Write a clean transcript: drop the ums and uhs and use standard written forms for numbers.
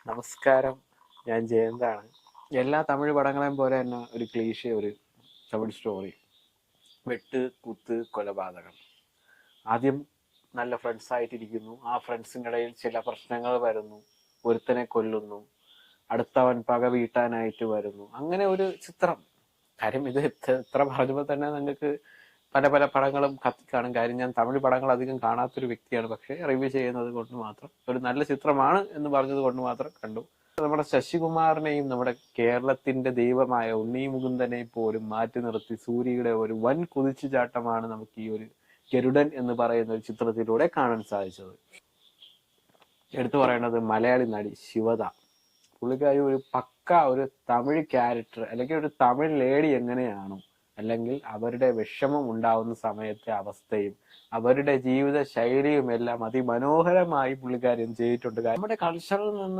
നമസ്കാരം. ഞാൻ ജയന്താണ്. എല്ലാ തമിഴ് പടങ്ങളെയും പോലെ തന്നെ ഒരു ഒരു തമിഴ് സ്റ്റോറി. വെട്ട്, കുത്ത്, കൊലപാതകം. ആദ്യം നല്ല ഫ്രണ്ട്സ് ആയിട്ടിരിക്കുന്നു. ആ ഫ്രണ്ട്സിനിടയിൽ ചില പ്രശ്നങ്ങൾ വരുന്നു. ഒരുത്തനെ കൊല്ലുന്നു. അടുത്തവൻ പക വീട്ടാനായിട്ട് വരുന്നു. അങ്ങനെ ഒരു ചിത്രം. കാര്യം ഇത് എത്ര പറഞ്ഞപ്പോൾ തന്നെ നിങ്ങൾക്ക് പല പല പടങ്ങളും കത്തിക്കാണും. കാര്യം ഞാൻ തമിഴ് പടങ്ങൾ അധികം കാണാത്തൊരു വ്യക്തിയാണ്. പക്ഷേ റിവ്യൂ ചെയ്യുന്നത് കൊണ്ട് മാത്രം ഒരു നല്ല ചിത്രമാണ് എന്ന് പറഞ്ഞത് കൊണ്ട് മാത്രം കണ്ടു. നമ്മുടെ ശശികുമാറിനെയും നമ്മുടെ കേരളത്തിന്റെ ദൈവമായ ഉണ്ണി മുകുന്ദനെ പോലും മാറ്റി നിർത്തി സൂര്യയുടെ ഒരു വൻ കുതിച്ചുചാട്ടമാണ് നമുക്ക് ഈ ഒരു ഗരുഡൻ എന്ന് പറയുന്ന ഒരു ചിത്രത്തിലൂടെ കാണാൻ സാധിച്ചത്. എടുത്തു പറയേണ്ടത് മലയാളി നടി ശിവദ. പുള്ളിക്കാരി ഒരു പക്ക ഒരു തമിഴ് ക്യാരക്ടർ അല്ലെങ്കിൽ ഒരു തമിഴ് ലേഡി എങ്ങനെയാണോ, അല്ലെങ്കിൽ അവരുടെ വിഷമം ഉണ്ടാവുന്ന സമയത്തെ അവസ്ഥയും അവരുടെ ജീവിത ശൈലിയും എല്ലാം അതിമനോഹരമായി പുള്ളിക്കാരൻ ചെയ്തിട്ടുണ്ട്. നമ്മുടെ കൾച്ചറിൽ നിന്ന്